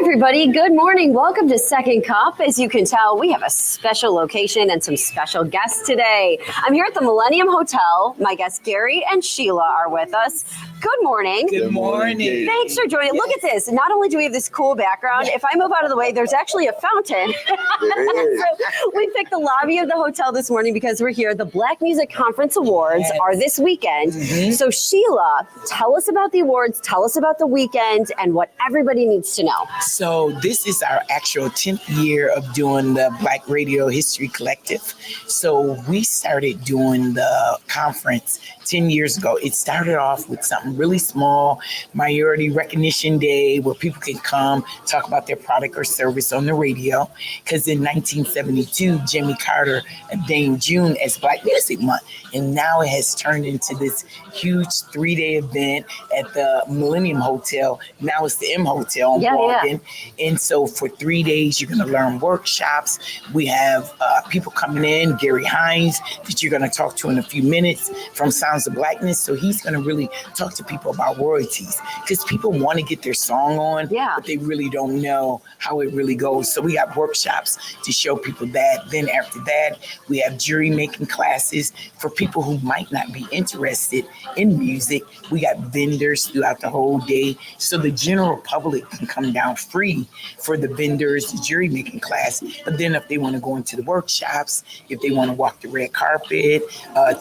Everybody, good morning. Welcome to Second Cup. As you can tell, we have a special location and some special guests today. I'm here at the Millennium Hotel. My guests Gary and Sheila are with us. Good morning. Good morning. Thanks for joining. Look at this. Not only do we have this cool background, if I move out of the way, there's actually a fountain. So we picked the lobby of the hotel this morning because we're here. The Black Music Conference Awards are this weekend. So Sheila, tell us about the awards, tell us about the weekend, and what everybody needs to know. So this is our actual 10th year of doing the Black Radio History Collective. So we started doing the conference 10 years ago. It started off with something really small, Minority Recognition Day, where people can come talk about their product or service on the radio. Because in 1972, Jimmy Carter ordained June as Black Music Month. And now it has turned into this huge 3-day event at the Millennium Hotel. Now it's the M Hotel in Walden. And so for 3 days, you're going to learn workshops. We have people coming in, Gary Hines, that you're going to talk to in a few minutes from Sounds of Blackness. So he's going to really talk to people about royalties because people want to get their song on, but they really don't know how it really goes. So we got workshops to show people that. Then after that, we have jury making classes for people who might not be interested in music. We got vendors throughout the whole day. So the general public can come down free for the vendors, the jury making class. But then if they want to go into the workshops, if they want to walk the red carpet,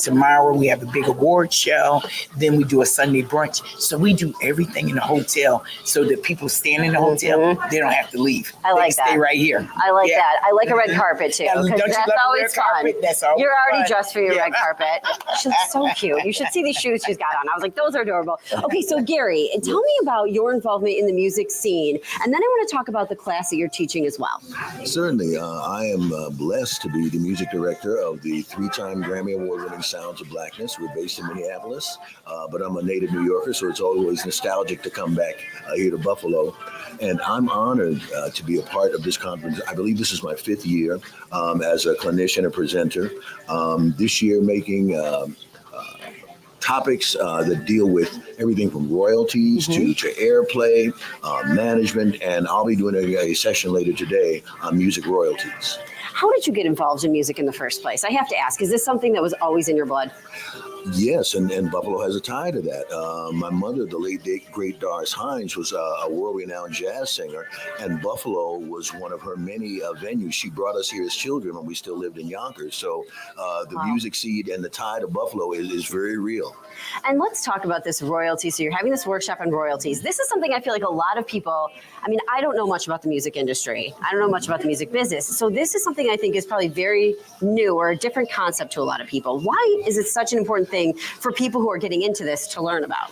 tomorrow we have a big award show. Then we do a Sunday brunch. So we do everything in the hotel so that people staying in the hotel, they don't have to leave. I like they that. Stay right here. I like that. I like a red carpet too, because that's always fun. Carpet? That's always You're already fun. dressed for your red carpet. She's so cute. You should see these shoes she's got on. I was like, those are adorable. Okay, so Gary, tell me about your involvement in the music scene, and then I want to talk about the class that you're teaching as well. Certainly. I am blessed to be the music director of the 3-time Grammy Award-winning Sounds of Blackness. We're based in Minneapolis, but I'm a native New Yorker, so it's always nostalgic to come back here to Buffalo. And I'm honored to be a part of this conference. I believe this is my 5th year as a clinician and presenter. This year making topics that deal with everything from royalties to airplay, management, and I'll be doing a session later today on music royalties. How did you get involved in music in the first place? I have to ask, is this something that was always in your blood? Yes, and Buffalo has a tie to that. My mother, the late great Doris Hines, was a world-renowned jazz singer, and Buffalo was one of her many venues. She brought us here as children when we still lived in Yonkers. So the music seed and the tie to Buffalo is very real. And let's talk about this royalty. So you're having this workshop on royalties. This is something I feel like a lot of people, I mean, I don't know much about the music industry. I don't know much about the music business. So this is something I think is probably very new or a different concept to a lot of people. Why is it such an important thing for people who are getting into this to learn about?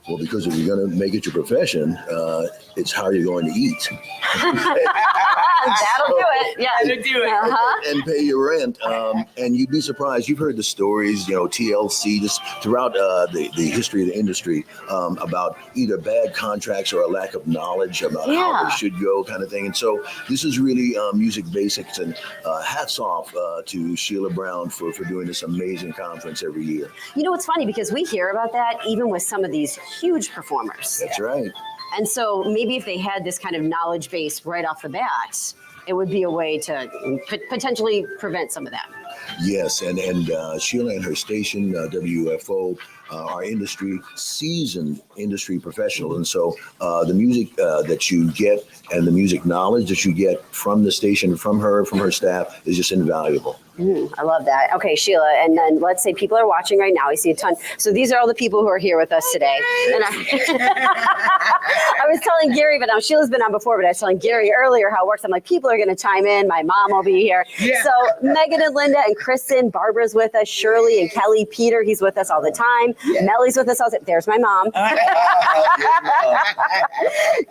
Well, because if you're going to make it your profession, it's how you're going to eat. That'll do it. Yeah. That'll do it. And pay your rent. And you'd be surprised. You've heard the stories, TLC, just throughout the history of the industry about either bad contracts or a lack of knowledge about how it should go kind of thing. And so this is really music basics. And hats off to Sheila Brown for doing this amazing conference every year. You know, it's funny because we hear about that even with some of these huge performers. That's right. And so maybe if they had this kind of knowledge base right off the bat, it would be a way to potentially prevent some of that. Yes, and Sheila and her station, WFO, are seasoned industry professionals. And so the music that you get and the music knowledge that you get from the station, from her staff is just invaluable. I love that. Okay, Sheila, and then let's say people are watching right now. I see a ton. So these are all the people who are here with us today. And I was telling Gary, but now Sheila's been on before, but I was telling Gary earlier how it works. I'm like, people are going to chime in. My mom will be here. Yeah. So Megan and Linda and Kristen, Barbara's with us, Shirley and Kelly, Peter, he's with us all the time. Yeah. Melly's with us all the time. There's my mom.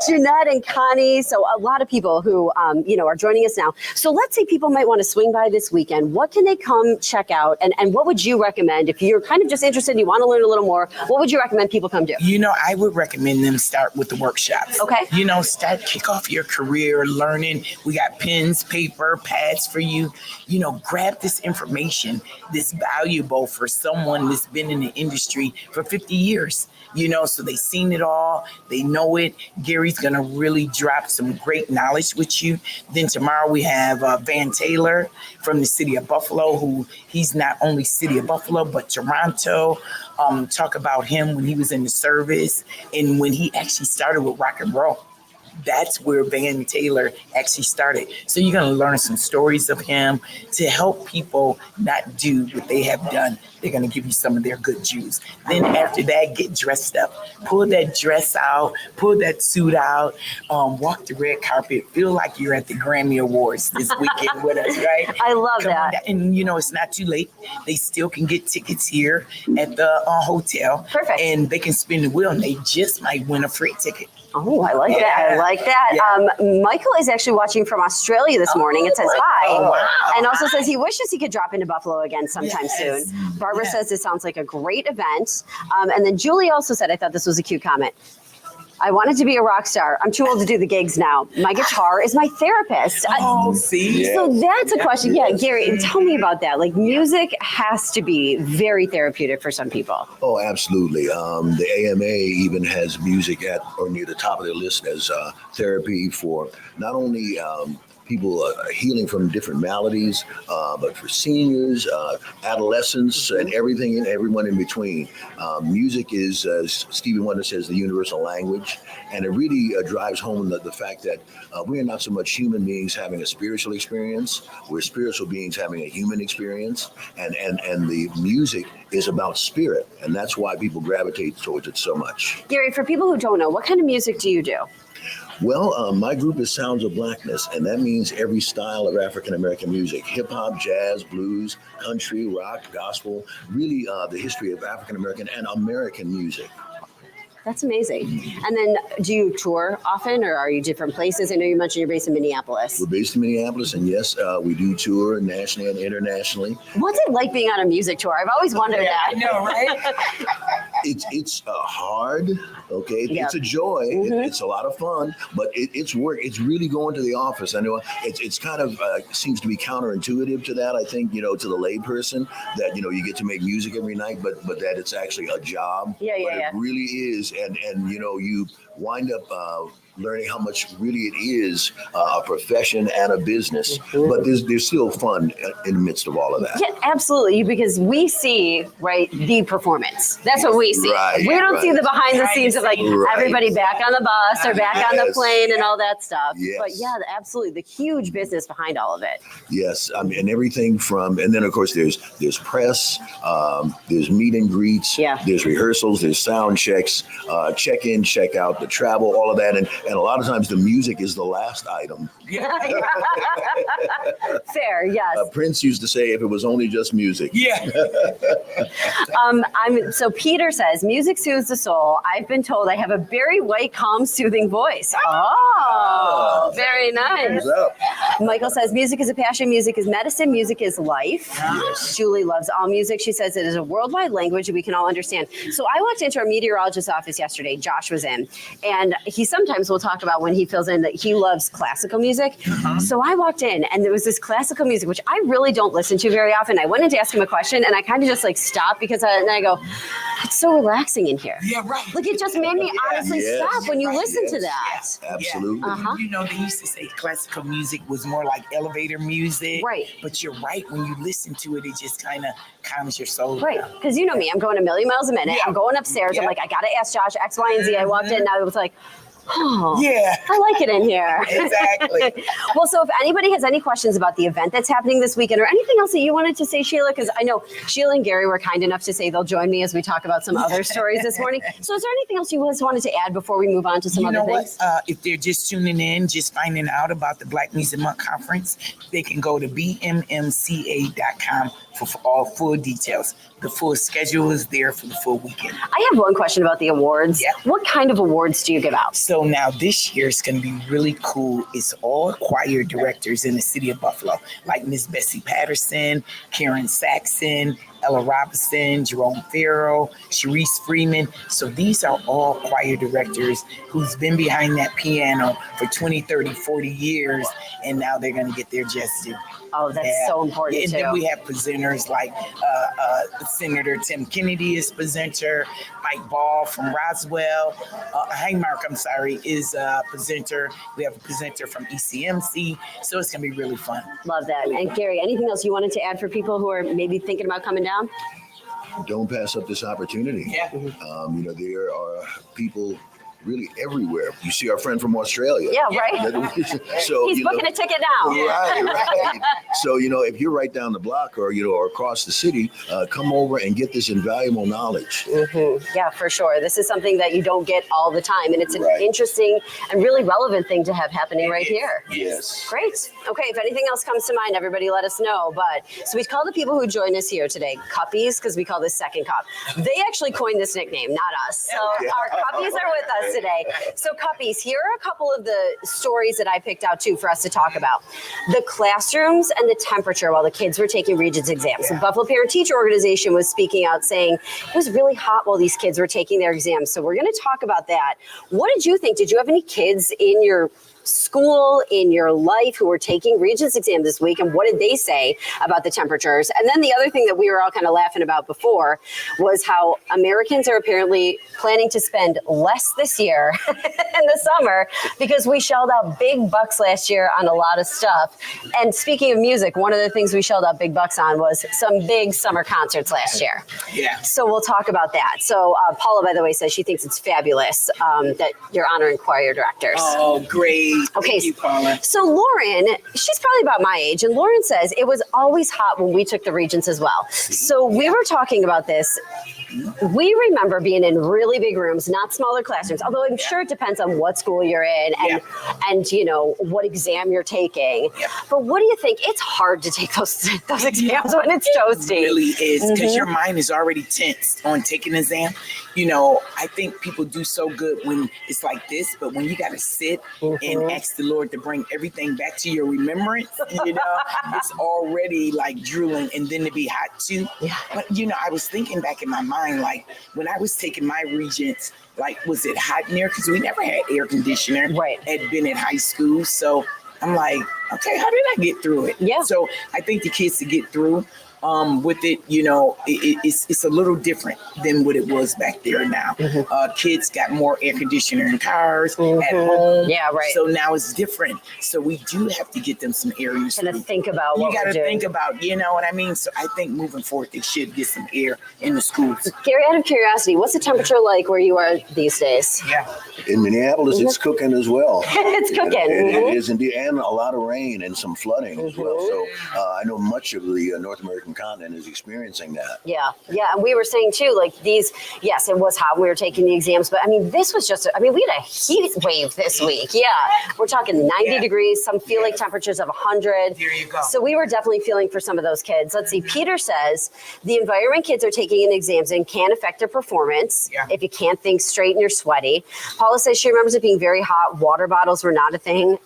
Jeanette and Connie. So a lot of people who, are joining us now. So let's say people might want to swing by this weekend. What can they come check out? And what would you recommend if you're kind of just interested and you want to learn a little more? What would you recommend people come do? I would recommend them start with the workshops. Okay. Kick off your career learning. We got pens, paper, pads for you. Grab this information that's valuable for someone that's been in the industry for 50 years. So they've seen it all. They know it. Gary's going to really drop some great knowledge with you. Then tomorrow we have Van Taylor from the city of Buffalo, who he's not only city of Buffalo, but Toronto. Talk about him when he was in the service and when he actually started with rock and roll. That's where Van Taylor actually started. So you're going to learn some stories of him to help people not do what they have done. They're going to give you some of their good Jews. Then after that, get dressed up. Pull that dress out. Pull that suit out. Walk the red carpet. Feel like you're at the Grammy Awards this weekend with us, right? I love Come on that. down. And, it's not too late. They still can get tickets here at the hotel. Perfect. And they can spin the wheel, and they just might win a free ticket. Oh, I like that. I like that. Yeah. Michael is actually watching from Australia this morning. It says hi. Oh, wow. And also says he wishes he could drop into Buffalo again sometime Yes. soon. Barbara Yes. says it sounds like a great event. And then Julie also said, I thought this was a cute comment. I wanted to be a rock star. I'm too old to do the gigs now. My guitar is my therapist. Oh, see? Yeah. So that's a question. Yeah, Gary, tell me about that. Like, music has to be very therapeutic for some people. Oh, absolutely. The AMA even has music at or near the top of their list as therapy for not only people healing from different maladies, but for seniors, adolescents, and everyone in between. Music is, as Stevie Wonder says, the universal language, and it really drives home the fact that we are not so much human beings having a spiritual experience; we're spiritual beings having a human experience, and the music is about spirit, and that's why people gravitate towards it so much. Gary, for people who don't know, what kind of music do you do? Well, my group is Sounds of Blackness, and that means every style of African American music: hip hop, jazz, blues, country, rock, gospel. Really, the history of African American and American music. That's amazing. And then do you tour often, or are you different places? I know you mentioned you're based in Minneapolis. We're based in Minneapolis, and yes, we do tour nationally and internationally. What's it like being on a music tour? I've always wondered I that. know, right? It's hard, okay? Yeah. It's a joy. It's a lot of fun, but it's work. It's really going to the office. I know it's kind of seems to be counterintuitive to that. I think to the layperson that you get to make music every night, but that it's actually a job. Yeah, but yeah. it really is, and you wind up learning how much really it is a profession and a business. But there's still fun in the midst of all of that. Yeah, absolutely. Because we see, right, the performance. That's what we see. Right, we don't see right. the behind the scenes of like Right. everybody back on the bus or back on the Yes. plane and all that stuff. Yes. But yeah, absolutely. The huge business behind all of it. Yes, I mean, and everything from, and then of course there's press, there's meet and greets, Yeah. there's rehearsals, there's sound checks, check in, check out, the travel, all of that, and a lot of times the music is the last item. Fair, yes. Prince used to say, if it was only just music. Yeah. So Peter says, music soothes the soul. I've been told I have a very white, calm, soothing voice. Oh, very nice. Thumbs up. Michael says, music is a passion. Music is medicine. Music is life. Julie loves all music. She says it is a worldwide language that we can all understand. So I walked into our meteorologist's office yesterday. Josh was in, and he sometimes will talk about when he fills in that he loves classical music. So I walked in, and there was this classical music, which I really don't listen to very often. I went in to ask him a question, and I kind of just like stopped because and then I go, it's so relaxing in here. Yeah, right. Like it just made me honestly Yes. stop when you Right. listen to Yes. that. Absolutely. Uh-huh. They used to say classical music was more like elevator music. Right. But you're right. When you listen to it, it just kind of calms your soul. Right, because you know me, I'm going a million miles a minute. Yeah. I'm going upstairs. I'm Yeah. like, I gotta ask Josh X, Y, and Z. I walked in, and I was like, oh, Yeah. I like it in here. Exactly. Well, so if anybody has any questions about the event that's happening this weekend or anything else that you wanted to say, Sheila, because I know Sheila and Gary were kind enough to say they'll join me as we talk about some other stories this morning. So is there anything else you just wanted to add before we move on to some You other know things? what? If they're just tuning in, just finding out about the Black Music Month Conference, they can go to bmmca.com for all full details. The full schedule is there for the full weekend. I have one question about the awards. Yeah. What kind of awards do you give out? So now this year is going to be really cool. It's all choir directors in the city of Buffalo, like Miss Bessie Patterson, Karen Saxon, Ella Robinson, Jerome Farrell, Sharice Freeman. So these are all choir directors who's been behind that piano for 20, 30, 40 years, and now they're going to get their just due. Oh, that's so important And too. then we have presenters like Senator Tim Kennedy is presenter, Mike Ball from Roswell, Highmark, is a presenter. We have a presenter from ECMC, so it's going to be really fun. Love that. And Gary, anything else you wanted to add for people who are maybe thinking about coming down? Don't pass up this opportunity. Yeah. There are people really everywhere. You see our friend from Australia. Yeah, right. So He's booking a ticket now. Right. So, if you're right down the block or across the city, come over and get this invaluable knowledge. Yeah, for sure. This is something that you don't get all the time. And it's an Right. interesting and really relevant thing to have happening right here. Yes. Great. Okay, if anything else comes to mind, everybody let us know. But so we call the people who join us here today Cuppies, because we call this Second Cup. They actually coined this nickname, not us. So our Cuppies are with us today. So Cuppies, here are a couple of the stories that I picked out too for us to talk about. The classrooms and the temperature while the kids were taking Regents exams. The Buffalo Parent Teacher Organization was speaking out saying it was really hot while these kids were taking their exams. So we're going to talk about that. What did you think? Did you have any kids in your school, in your life, who were taking Regents exam this week, and what did they say about the temperatures? And then the other thing that we were all kind of laughing about before was how Americans are apparently planning to spend less this year in the summer because we shelled out big bucks last year on a lot of stuff. And speaking of music, one of the things we shelled out big bucks on was some big summer concerts last year. Yeah. So we'll talk about that. So Paula, by the way, says she thinks it's fabulous that you're honoring choir directors. Oh, great. Okay, Thank you, Paula. so Lauren, she's probably about my age, and Lauren says it was always hot when we took the Regents as well. So we were talking about this. We remember being in really big rooms, not smaller classrooms, although I'm sure it depends on what school you're in and what exam you're taking. Yeah. But what do you think? It's hard to take those exams when it's toasty. It really is, because your mind is already tensed on taking an exam. I think people do so good when it's like this, but when you got to sit and ask the Lord to bring everything back to your remembrance, it's already like drooling, and then to be hot too. Yeah. But, I was thinking back in my mind, like when I was taking my Regents, like, was it hot in there? Because we never had air conditioner. Right. Had been in high school. So I'm like, okay, how did I get through it? Yeah. So I think the kids to get through with it, it's a little different than what it was back there now. Kids got more air conditioner in cars at home. Yeah, right. So now it's different. So we do have to get them some air use. Kind of think about You what got we're to doing. think about, you know what I mean? So I think moving forward, they should get some air in the schools. Gary, out of curiosity, what's the temperature like where you are these days? Yeah. In Minneapolis, it's cooking as well. It's cooking. It is indeed, and a lot of rain and some flooding as well. So I know much of the North American continent is experiencing that. Yeah. And we were saying too, like these, yes, it was hot when we were taking the exams, but I mean, this was just, we had a heat wave this week. Yeah. We're talking 90 degrees, some feel like temperatures of 100. There you go. So we were definitely feeling for some of those kids. Let's see. Peter says the environment kids are taking in exams in can affect their performance. Yeah. If you can't think straight and you're sweaty. Paula says she remembers it being very hot. Water bottles were not a thing.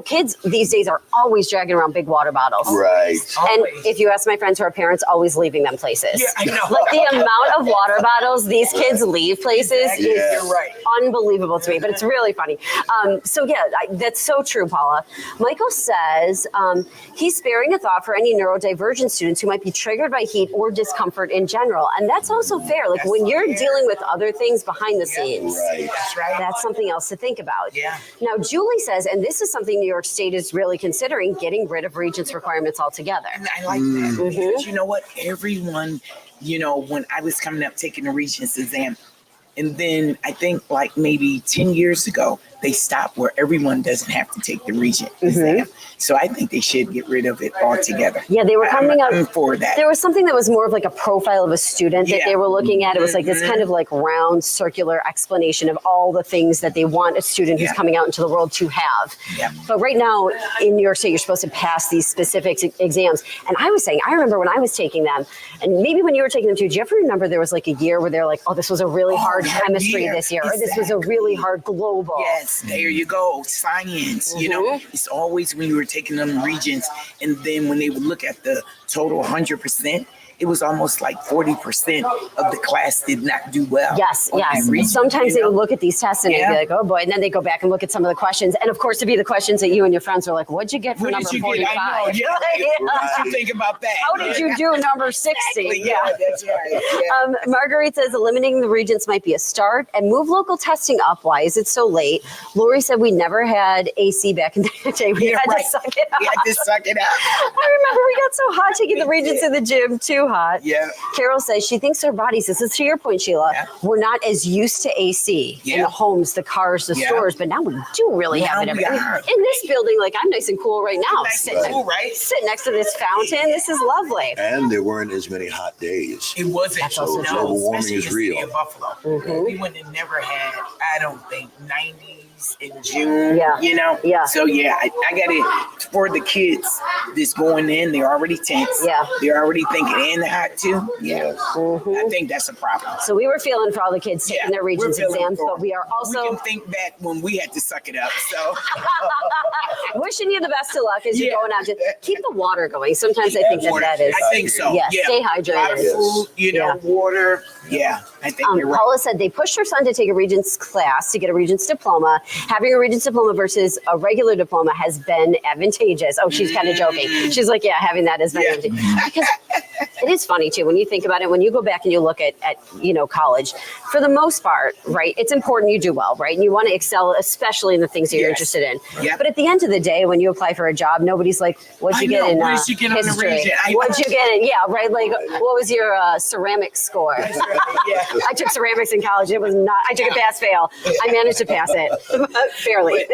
Kids these days are always dragging around big water bottles. Right. And Always. if you ask my friends who are parents, always leaving them places. Yeah, I know. Like the amount of water bottles these kids leave places Exactly. is Yeah. You're right. unbelievable to me, but it's really funny. That's so true, Paula. Michael says he's sparing a thought for any neurodivergent students who might be triggered by heat or discomfort in general. And that's also fair. Like when you're dealing with other things behind the scenes. Right. That's right. That's something else to think about. Yeah. Now, Julie says, and this is something New York State is really considering, getting rid of Regents requirements altogether. And I like that because you know what? Everyone, when I was coming up taking the Regents exam, and then I think like maybe 10 years ago, they stopped where everyone doesn't have to take the Regent exam. So I think they should get rid of it altogether. Yeah, they were coming I'm up. for that. There was something that was more of like a profile of a student that Yeah. they were looking at. It was like this kind of like round circular explanation of all the things that they want a student who's Yeah. coming out into the world to have. Yeah. But right now in New York State, you're supposed to pass these specific exams. And I was saying, I remember when I was taking them, and maybe when you were taking them too, do you ever remember there was like a year where they're like, oh, this was a really hard hard chemistry year. this year, or this was a really hard global. Yes, there you go. Science, it's always when you were taking them Regents, and then when they would look at the total 100%, it was almost like 40% of the class did not do well. Yes, on yes. that region, Sometimes you they know? look at these tests and they'd be Yeah. like, oh boy. And then they go back and look at some of the questions. And of course, to be the questions that you and your friends were like, what'd you get for What number did you 45? get? I know. Yeah. What you think about that? How did you do number 60? Exactly. Yeah, that's right. Yeah. Marguerite says eliminating the regents might be a start and move local testing up. Why is it so late? Lori said we never had AC back in the day. We Yeah, had right. to suck it up. We had to suck it up. I remember we got so hot taking the regents in the gym, too hot. Yeah. Carol says she thinks our bodies, this is to your point, Sheila, Yeah. we're not as used to AC in Yeah. the homes, the cars, the Yeah. stores, but now we do really have Now it. we are. In this building, like I'm nice and cool right now. Nice Sitting, and cool, right? sitting next to this fountain. This is lovely. And there weren't as many hot days. It wasn't. That's also true. Global warming especially is in the city real. of Buffalo. Mhm. We wouldn't have never had, I don't think, 90s in June. Yeah. You know? Yeah. So yeah, I got it for the kids that's going in. They're already tense. Yeah. They're already thinking and the hot too. Yeah. Mhm. I think that's a problem. So we were feeling for all the kids taking their we're regents feeling exams, for but we are we also can think back when we had to suck it up. So wishing you the best of luck as you're Yeah. going out to keep the water going. Sometimes I think that water. that is. I think so. Yeah, Yeah. stay A lot of hydrated. food, you know, Yeah. water. Yeah. I think you're right. Paula said they pushed her son to take a Regents class to get a Regents diploma. Having a Regents diploma versus a regular diploma has been advantageous. Oh, she's kind of joking. She's like, yeah, having that has been Yeah. advantageous. Because it is funny too when you think about it. When you go back and you look at college, for the most part, right? It's important you do well, right? And you want to excel, especially in the things that you're Yes. interested in. Yep. But at the end of the day, when you apply for a job, nobody's like, "What'd you I get know. in What did you get on the history? Regent? I What'd know. you get in?" Yeah, right. Like, what was your ceramics score? Yeah. I took ceramics in college. It was not. I took a pass fail. I managed to pass it fairly.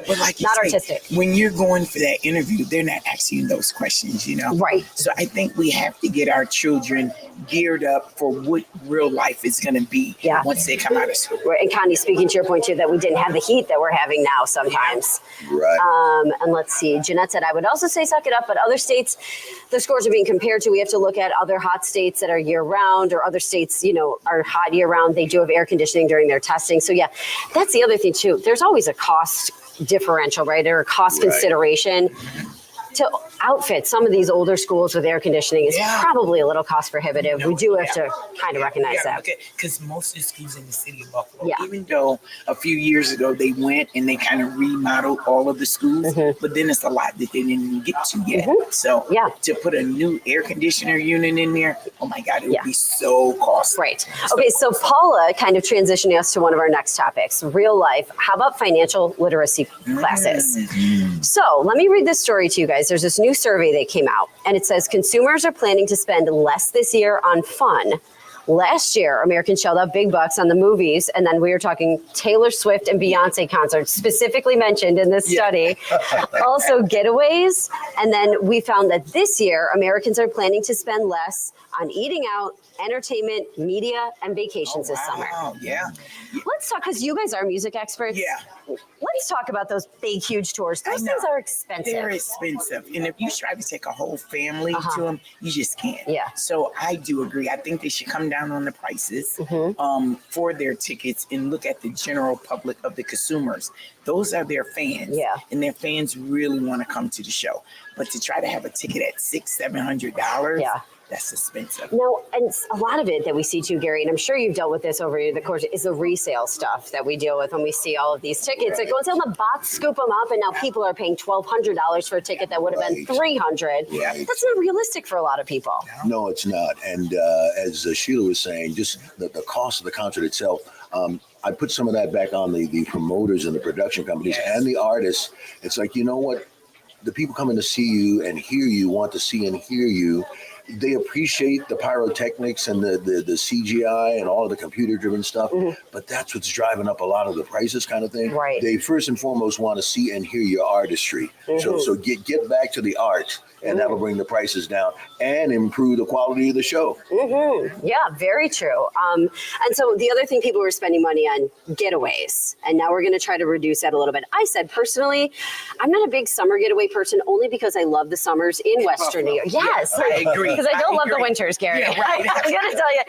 But like you Not say, artistic. when you're going for that interview, they're not asking you those questions, you know? Right. So I think we have to get our children geared up for what real life is going to be Yeah. once they come out of school. Right. And Connie, speaking to your point too, that we didn't have the heat that we're having now sometimes. Right. And let's see. Jeanette said, I would also say suck it up, but other states, the scores are being compared to. We have to look at other hot states that are year round, or other states, are hot year round. They do have air conditioning during their testing. So yeah, that's the other thing too. There's always a cost differential, right? Or a cost Right. consideration. To outfit some of these older schools with air conditioning is Yeah. probably a little cost prohibitive. We do have to kind of recognize that. Because most of the schools in the city of Buffalo, Yeah. even though a few years ago they went and they kind of remodeled all of the schools, but then it's a lot that they didn't even get to yet. So Yeah. to put a new air conditioner unit in there, oh my God, it would Yeah. be so costly. Right. Okay, so Paula kind of transitioning us to one of our next topics, real life. How about financial literacy classes? So let me read this story to you guys. There's this new survey that came out, and it says consumers are planning to spend less this year on fun. Last year, Americans shelled out big bucks on the movies, and then we were talking Taylor Swift and Beyonce concerts, specifically mentioned in this study. Also, getaways. And then we found that this year, Americans are planning to spend less on eating out, entertainment, media, and vacations this summer. Wow, yeah. Let's talk, because you guys are music experts. Yeah. Let's talk about those big, huge tours. Those I know. things are expensive. They're expensive. And if you try to take a whole family to them, you just can't. Yeah. So I do agree. I think they should come down on the prices for their tickets and look at the general public of the consumers. Those are their fans. Yeah. And their fans really want to come to the show. But to try to have a ticket at $600-700, Yeah. that's expensive. No, and a lot of it that we see too, Gary, and I'm sure you've dealt with this over the course, is the resale stuff that we deal with when we see all of these tickets. It goes on the box, scoop them up, and now people are paying $1,200 for a ticket that would have been $300. Yeah. That's not realistic for a lot of people. No, it's not. And as Sheila was saying, just the cost of the concert itself, I put some of that back on the promoters and the production companies and the artists. It's like, you know what? The people coming to see you and hear you want to see and hear you. They appreciate the pyrotechnics and the CGI and all of the computer driven stuff, but that's what's driving up a lot of the prices kind of thing. Right. They first and foremost want to see and hear your artistry. So get back to the art, and that'll bring the prices down and improve the quality of the show. Yeah, very true. And so the other thing people were spending money on, getaways. And now we're going to try to reduce that a little bit. I said, personally, I'm not a big summer getaway person only because I love the summers in Western New York. Yes. I agree. because I don't love the agree. winters, Gary. Yeah, right. I gotta tell you,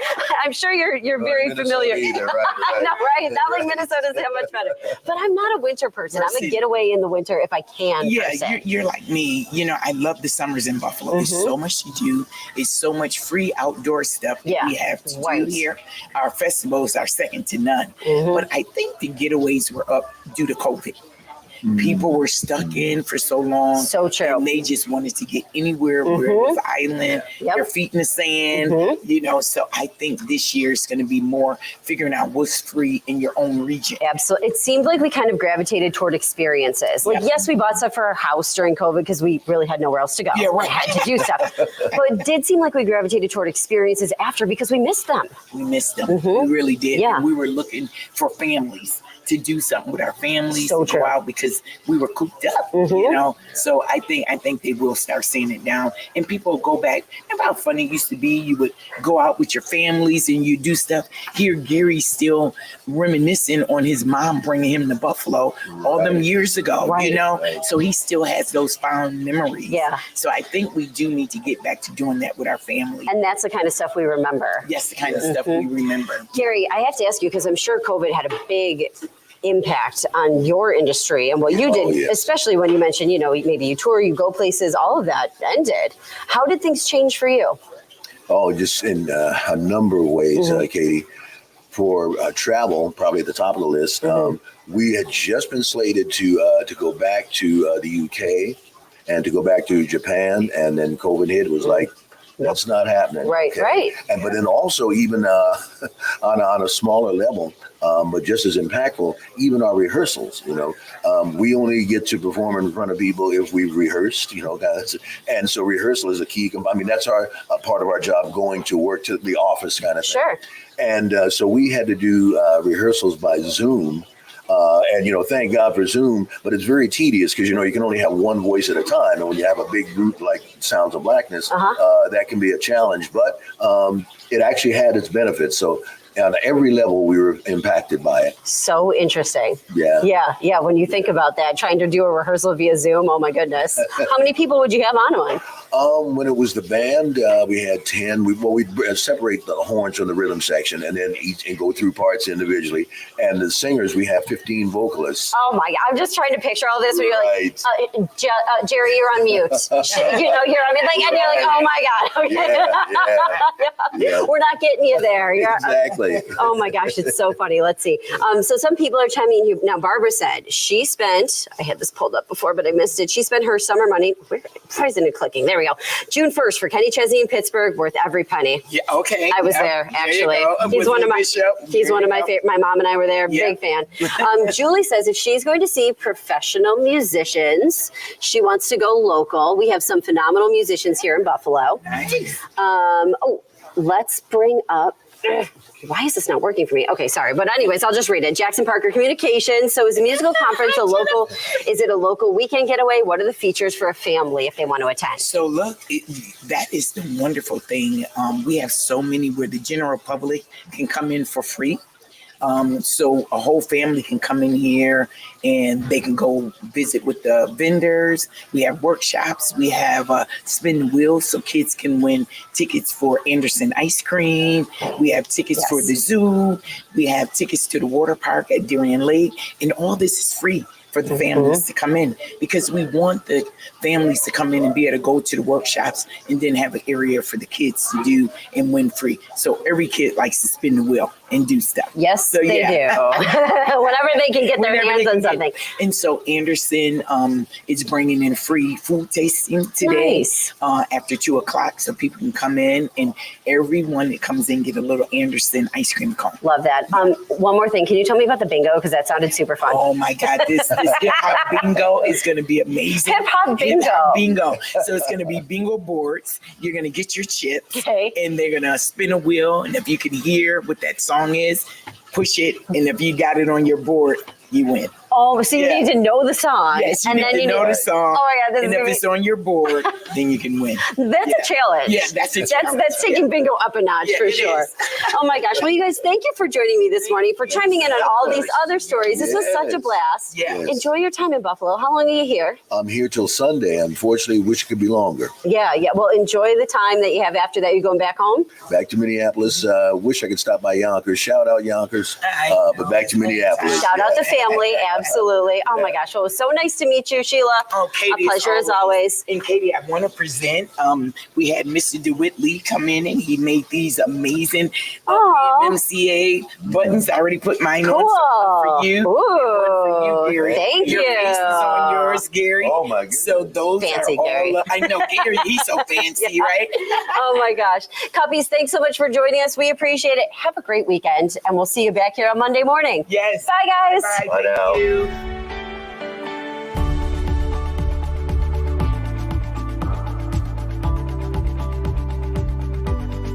I'm sure you're very Minnesota familiar. either, right. No, right? Not like Minnesota's that much better. But I'm not a winter person. I'm a Versus- getaway in the winter if I can. Yeah, person. you're like me. You know, I love the summers in Buffalo. There's so much to do. It's so much free outdoor stuff that Yeah, we have to right. do here. Our festivals are second to none. But I think the getaways were up due to COVID. People were stuck in for so long. So true. And they just wanted to get anywhere where it was island, Yep. their feet in the sand, you know. So I think this year is going to be more figuring out what's free in your own region. Absolutely. It seemed like we kind of gravitated toward experiences. Like, Yeah. yes, we bought stuff for our house during COVID because we really had nowhere else to go. Yeah, We right. had to do stuff. But it did seem like we gravitated toward experiences after because we missed them. We missed them. We really did. Yeah. And we were looking for families to do something with our families, So to true. go out because we were cooped up, you know. So I think they will start seeing it down, and people will go back. Remember how fun it used to be? You would go out with your families and you do stuff. Here, Gary's still reminiscing on his mom bringing him to Buffalo all them years ago, Right. you know. So he still has those fond memories. Yeah. So I think we do need to get back to doing that with our family. And that's the kind of stuff we remember. Yes, the kind of stuff we remember. Gary, I have to ask you because I'm sure COVID had a big impact on your industry and what you did, Oh, yes. especially when you mentioned, you know, maybe you tour, you go places, all of that ended. How did things change for you? Oh, just in a number of ways, Katie. For travel, probably at the top of the list, we had just been slated to go back to the UK and to go back to Japan, and then COVID hit. Was like, that's not happening. Right, right. And but then also even on a smaller level, but just as impactful, even our rehearsals. You know, we only get to perform in front of people if we've rehearsed. You know, guys, and so rehearsal is a key. I mean, that's our part of our job, going to work to the office kind of thing. Sure. And so we had to do rehearsals by Zoom. And, you know, thank God for Zoom, but it's very tedious because, you know, you can only have one voice at a time. And when you have a big group like Sounds of Blackness, that can be a challenge. But it actually had its benefits. So on every level, we were impacted by it. So interesting. Yeah. Yeah. When you think about that, trying to do a rehearsal via Zoom, oh my goodness. How many people would you have on one? When it was the band, we had 10. We'd separate the horns from the rhythm section and then go through parts individually. And the singers, we have 15 vocalists. Oh my God. I'm just trying to picture all this where you're like, Jerry, you're on mute. You know, you're on mute. Like, and you're like, oh my God. Okay. Yeah. We're not getting you there. Exactly. Oh my gosh, it's so funny. Let's see. So some people are chiming in here. Now, Barbara said she spent, I had this pulled up before, but I missed it. She spent her summer money, why isn't it clicking? There we go. June 1st for Kenny Chesney in Pittsburgh, worth every penny. Yeah, okay. I was Yeah, there, you actually. go. He's Was one it of my, Bishop? he's There one you of my go. favorite. My mom and I were there, Yeah. big fan. Julie says if she's going to see professional musicians, she wants to go local. We have some phenomenal musicians here in Buffalo. Nice. Let's bring up. Why is this not working for me? Okay, sorry. But anyways, I'll just read it. Jackson Parker Communications. So is a musical conference a local, is it a local weekend getaway? What are the features for a family if they want to attend? So look, that is the wonderful thing. We have so many where the general public can come in for free. So a whole family can come in here and they can go visit with the vendors. We have workshops. We have spin the wheels so kids can win tickets for Anderson ice cream. We have tickets for the zoo. We have tickets to the water park at Darien Lake. And all this is free for the families to come in because we want the families to come in and be able to go to the workshops and then have an area for the kids to do and win free. So every kid likes to spin the wheel and do stuff. Yes, So, they yeah. do. Whenever they can get their Whenever hands they on can get- something. And so Anderson is bringing in free food tasting today Nice. after 2:00, so people can come in and everyone that comes in get a little Anderson ice cream cone. Love that. One more thing. Can you tell me about the bingo? Because that sounded super fun. Oh my God, this hip hop bingo is going to be amazing. Hip hop bingo. Hip-hop bingo. So it's going to be bingo boards. You're going to get your chips Okay. and they're going to spin a wheel. And if you can hear what that song is, push it. And if you got it on your board, you win. Oh, so you Yeah. need to know the song. Yes, you and need then to you know need the song. Oh my God, this And is if gonna it's be, on your board, then you can win. that's Yeah. a challenge. Yeah, that's a challenge. That's taking bingo up a notch Yeah, for it sure. is. Oh my gosh. Well, you guys, thank you for joining me this morning, for chiming in on all these other stories. This was such a Yes. blast. Yes. Enjoy your time in Buffalo. How long are you here? I'm here till Sunday. Unfortunately, wish it could be longer. Yeah. Well, enjoy the time that you have after that. You're going back home? Back to Minneapolis. Wish I could stop by Yonkers. Shout out Yonkers. But back to Minneapolis. Shout out to family. Absolutely. Oh my gosh. Well, it was so nice to meet you, Sheila. Oh, Katie, A pleasure as always. And Katie, I want to present. We had Mr. DeWitt Lee come in, and he made these amazing Aw. MCA buttons. I already put mine Cool. on. So one for you. Ooh. and one for you, Gary. Thank Your you. face is on yours, Gary. Oh, my goodness. So those Fancy, are all. Gary. I know Gary. He's so fancy, right? Oh my gosh. Cuppies, thanks so much for joining us. We appreciate it. Have a great weekend, and we'll see you back here on Monday morning. Yes. Bye, guys. Bye. Bye Thank now. you.